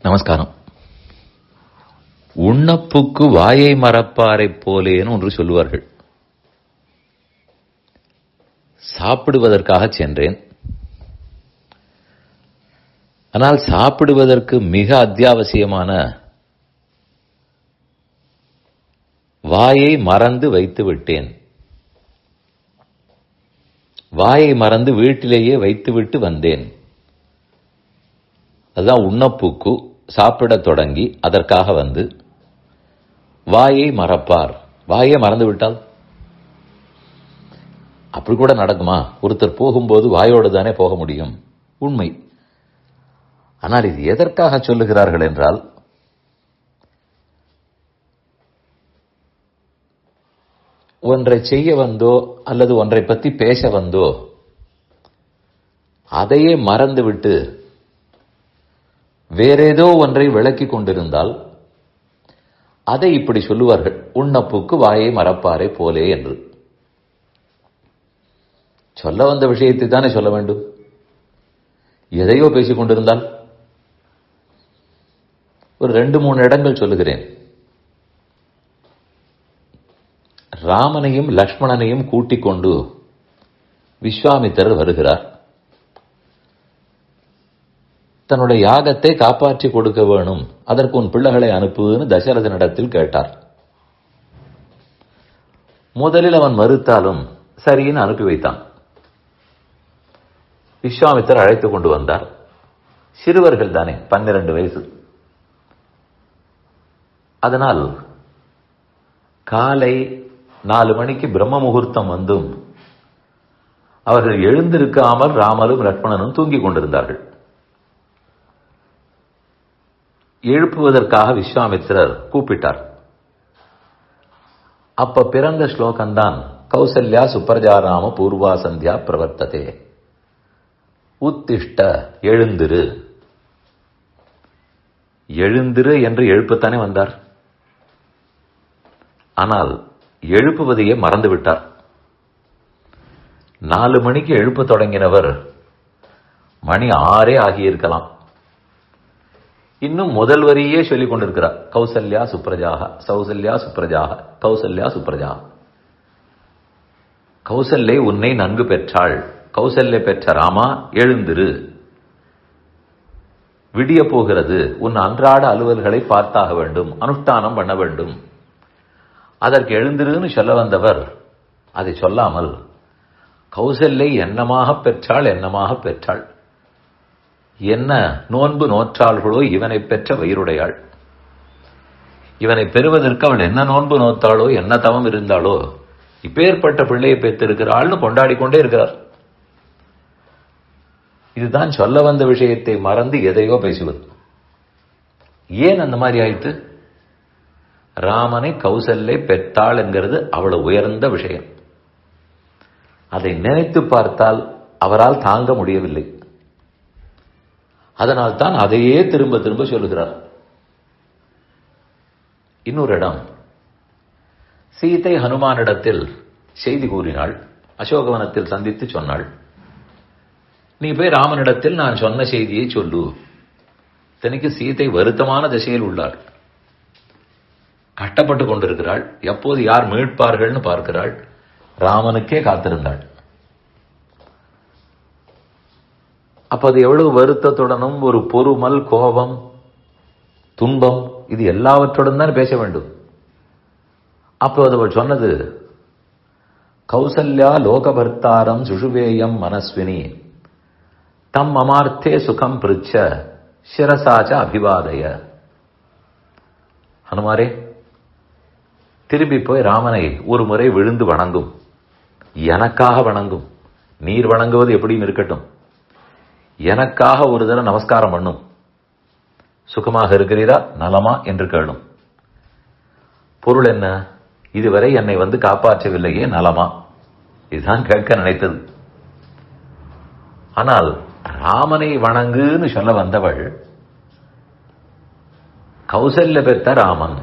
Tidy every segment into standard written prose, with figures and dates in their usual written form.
நமஸ்காரம். உண்ணப்புக்கு வாயை மறப்பாரைப் போலேன்னு ஒன்று சொல்லுவார்கள். சாப்பிடுவதற்காக சென்றேன். ஆனால் சாப்பிடுவதற்கு மிக அத்தியாவசியமான வாயை மறந்து வைத்து விட்டேன். வாயை மறந்து வீட்டிலேயே வைத்துவிட்டு வந்தேன். அதுதான் உண்ணப்புக்கு. சாப்பிடத் தொடங்கி அதற்காக வந்து வாயை மறப்பார். வாயை மறந்து விட்டால் அப்படி கூட நடக்குமா? ஒருத்தர் போகும்போது வாயோடு தானே போக முடியும், உண்மை. ஆனால் இது எதற்காக சொல்லுகிறார்கள் என்றால், ஒன்றை செய்ய வந்தோ அல்லது ஒன்றை பற்றி பேச வந்தோ அதையே மறந்துவிட்டு வேறேதோ ஒன்றை விளக்கிக் கொண்டிருந்தால் அதை இப்படி சொல்லுவார்கள், உண்ணப்புக்கு வாயை மறப்பாரை போலே என்று. சொல்ல வந்த விஷயத்தை தானே சொல்ல வேண்டும். எதையோ பேசிக் கொண்டிருந்தால் ஒரு 2-3 இடங்கள் சொல்லுகிறேன். ராமனையும் லக்ஷ்மணனையும் கூட்டிக் கொண்டு விஸ்வாமித்திரர் வருகிறார். தன்னுடைய யாகத்தை காப்பாற்றி கொடுக்க வேணும், அதற்கு உன் பிள்ளைகளை அனுப்புன்னு தசரதனிடத்தில் கேட்டார். முதலில் அவன் மறுத்தாலும் சரின்னு அனுப்பி வைத்தான். விஸ்வாமித்திரர் அழைத்துக் கொண்டு வந்தார். சிறுவர்கள் தானே, 12 வயசு. அதனால் காலை 4 மணிக்கு பிரம்ம முகூர்த்தம் வந்தும் அவர்கள் எழுந்திருக்காமல் ராமரும் லக்ஷ்மணனும் தூங்கிக் கொண்டிருந்தார்கள். எழுப்புவதற்காக விஸ்வாமித்திரர் கூப்பிட்டார். அப்ப பிறந்த ஸ்லோகம்தான் கௌசல்யா சுப்ரஜாராம பூர்வா சந்தியா பிரவர்த்ததே. உத்திஷ்ட, எழுந்திரு. எழுந்திரு என்று எழுப்பத்தானே வந்தார். ஆனால் எழுப்புவதையே மறந்துவிட்டார். 4 மணிக்கு எழுப்ப தொடங்கினவர் மணி 6 ஆகியிருக்கலாம். இன்னும் முதல் வரியே சொல்லிக் கொண்டிருக்கிறார், கௌசல்யா சுப்ரஜாக, கௌசல்யா சுப்ரஜாக, கௌசல்யா சுப்ரஜா. கௌசல்யை உன்னை நன்கு பெற்றாள். கௌசல்யை பெற்ற ராமா, எழுந்திரு. விடிய போகிறது. உன் அன்றாட அலுவல்களை பார்த்தாக வேண்டும், அனுஷ்டானம் பண்ண வேண்டும். அதற்கு எழுந்திருன்னு சொல்ல வந்தவர் அதை சொல்லாமல் கௌசல்யை என்னமாக பெற்றாள், என்னமாக பெற்றாள், என்ன நோன்பு நோற்றாள்களோ இவனை பெற்ற வயிறுடையாள். இவனை பெறுவதற்கு அவள் என்ன நோன்பு நோத்தாளோ, என்ன தவம் இருந்தாளோ, இப்பேற்பட்ட பிள்ளையை பெற்றிருக்கிறாள்னு கொண்டாடி கொண்டே இருக்கிறார். இதுதான் சொல்ல வந்த விஷயத்தை மறந்து எதையோ பேசுவது. ஏன் அந்த மாதிரி ஆயிற்று? ராமனை கௌசல்யை பெற்றாள் என்கிறது அவ்வளவு உயர்ந்த விஷயம். அதை நினைத்து பார்த்தால் அவரால் தாங்க முடியவில்லை. அதனால் தான் அதையே திரும்ப திரும்ப சொல்லுகிறார். இன்னொரு இடம், சீதை ஹனுமானிடத்தில் செய்தி கூறினாள். அசோகவனத்தில் சந்தித்து சொன்னாள், நீ போய் ராமனிடத்தில் நான் சொன்ன செய்தியை சொல்லு. தனக்கு சீதை வருத்தமான திசையில் உள்ளாள், கஷ்டப்பட்டு கொண்டிருக்கிறாள். எப்போது யார் மீட்பார்கள்னு பார்க்கிறாள். ராமனுக்கே காத்திருந்தாள். அப்ப அது எவ்வளவு வருத்தத்துடனும் ஒரு பொறுமல், கோபம், துன்பம், இது எல்லாவற்றுடன் தான் பேச வேண்டும். அப்போ அவள் சொன்னது, கௌசல்யா லோகபர்த்தாரம் சுஷுவேயம் மனஸ்வினி தம் அமார்த்தே சுகம் பிருச்ச சிரசாச்ச அபிவாதய. ஹனுமாரே, திரும்பி போய் ராமனை ஒரு முறை விழுந்து வணங்கும். எனக்காக வணங்கும். நீர் வணங்குவது எப்படியும் இருக்கட்டும், எனக்காக ஒரு தடவை நமஸ்காரம் பண்ணும். சுகமாக இருக்கிறீரா, நலமா என்று கேளும். பொருள் என்ன? இதுவரை என்னை வந்து காப்பாற்றவில்லையே, நலமா? இதுதான் கேட்க நினைத்தது. ஆனால் ராமனை வணங்குன்னு சொல்ல வந்தவள் கௌசல்ய பெற்ற ராமன்,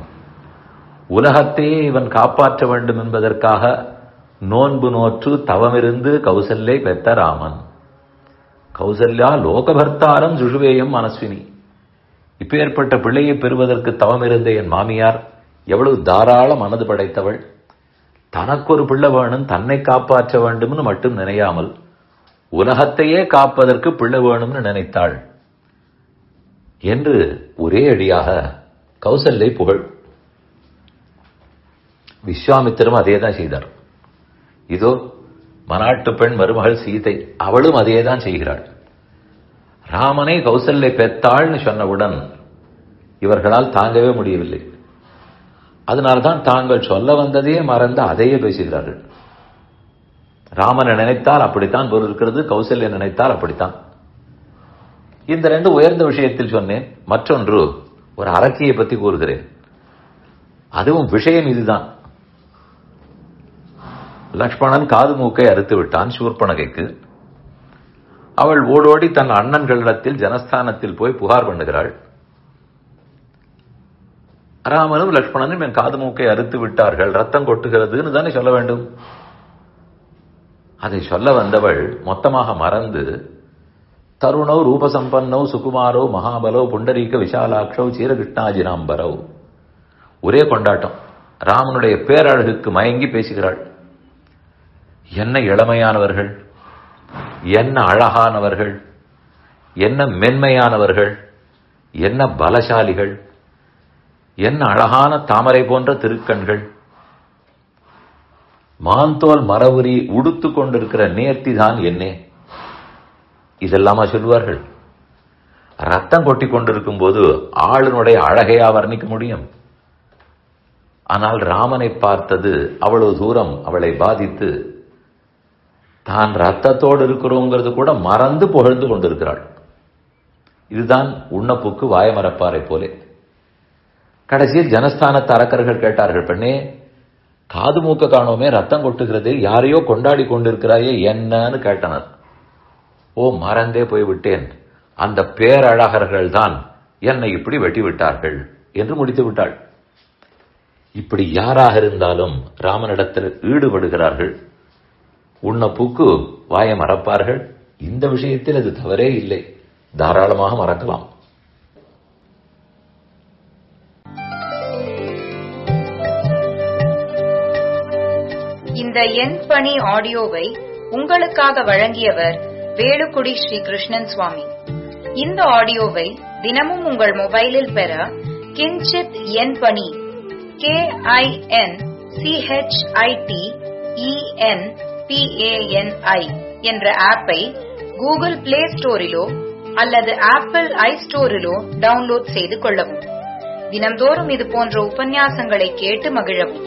உலகத்தையே இவன் காப்பாற்ற வேண்டும் என்பதற்காக நோன்பு நோற்று தவமிருந்து கௌசல்யை பெற்ற ராமன். கௌசல்யா லோகபர்த்தாரம் சுஷுவேயம் மனஸ்வினி. இப்பேற்பட்ட பிள்ளையை பெறுவதற்கு தவமிருந்த என் மாமியார் எவ்வளவு தாராள மனது படைத்தவள். தனக்கு ஒரு பிள்ளை வேணும், தன்னை காப்பாற்ற வேண்டும்னு மட்டும் நினையாமல் உலகத்தையே காப்பதற்கு பிள்ளை வேணும்னு நினைத்தாள் என்று ஒரே அடியாக கௌசல்யை புகழ். விஸ்வாமித்திரம் அதேதான் செய்தார். இதோ மனாட்டு பெண் மருமகள் சீதை, அவளும் அதேதான் செய்கிறாள். ராமனை கௌசல்யை பெத்தாள்னு சொன்னவுடன் இவர்களால் தாங்கவே முடியவில்லை. அதனால்தான் தாங்கள் சொல்ல வந்ததையே மறந்து அதையே பேசுகிறார்கள். ராமனை நினைத்தால் அப்படித்தான் பொருள் இருக்கிறது, கௌசல்யை நினைத்தால் அப்படித்தான். இந்த ரெண்டு உயர்ந்த விஷயத்தில் சொன்னேன். மற்றொன்று ஒரு அரக்கியை பற்றி கூறுகிறேன். அதுவும் விஷயம் இதுதான். லக்ஷ்மணன் காது மூக்கை அறுத்து விட்டான் சூர்பனகைக்கு. அவள் ஓடோடி தன் அண்ணன்களிடத்தில் ஜனஸ்தானத்தில் போய் புகார் பண்ணுகிறாள். ராமனும் லக்ஷ்மணனும் என் காது மூக்கை அறுத்து விட்டார்கள், ரத்தம் கொட்டுகிறதுன்னு தானே சொல்ல வேண்டும். அதை சொல்ல வந்தவள் மொத்தமாக மறந்து தருணோ ரூபசம்பன்னோ சுகுமாரோ மகாபலோ புண்டரீக விஷாலாட்சோ சீரகிருஷ்ணாஜினாம்பரோ, ஒரே கொண்டாட்டம். ராமனுடைய பேரழகுக்கு மயங்கி பேசுகிறாள். என்ன இளமையானவர்கள், என்ன அழகானவர்கள், என்ன மென்மையானவர்கள், என்ன பலசாலிகள், என்ன அழகான தாமரை போன்ற திருக்கண்கள், மாந்தோல் மரவுரி உடுத்து கொண்டிருக்கிற நேர்த்தி தான் என்னே. இதெல்லாமா சொல்லுவார்கள்? ரத்தம் கொட்டி கொண்டிருக்கும் போது ஆளுனுடைய அழகையா வர்ணிக்க முடியும்? ஆனால் ராமனை பார்த்தது அவ்வளவு தூரம் அவளை பாதித்து தான் ரத்தத்தோடு இருக்கிறோங்கிறது கூட மறந்து புகழ்ந்து கொண்டிருக்கிறாள். இதுதான் உண்ணப்புக்கு வாயமரப்பாரை போலே. கடைசியில் ஜனஸ்தானத்து அரக்கர்கள் கேட்டார்கள், பெண்ணே காது மூக்க காணோமே, ரத்தம் கொட்டுகிறது, யாரையோ கொண்டாடி கொண்டிருக்கிறாயே என்னன்னு கேட்டனர். ஓ, மறந்தே போய்விட்டேன், அந்த பேரழகர்கள் தான் என்னை இப்படி வெட்டி விட்டார்கள் என்று முடித்து விட்டாள். இப்படி யாராக இருந்தாலும் ராமனிடத்தில் ஈடுபடுகிறார்கள். உண்ணப்புக்கு வாய மறப்பார்கள். இந்த விஷயத்தில் அது தவறே இல்லை, தாராளமாக மறக்கலாம். இந்த என் பணி ஆடியோவை உங்களுக்காக வழங்கியவர் வேலுக்குடி ஸ்ரீ கிருஷ்ணன் சுவாமி. இந்த ஆடியோவை தினமும் உங்கள் மொபைலில் பெற கிஞ்சித் என் பணி KINCHITENPANI என்ற ஆப்பை கூகுள் பிளே ஸ்டோரிலோ அல்லது ஆப்பிள் ஐ ஸ்டோரிலோ டவுன்லோட் செய்து கொள்ளவும். தினம்தோறும் இது போன்ற உபன்யாசங்களை கேட்டு மகிழவும்.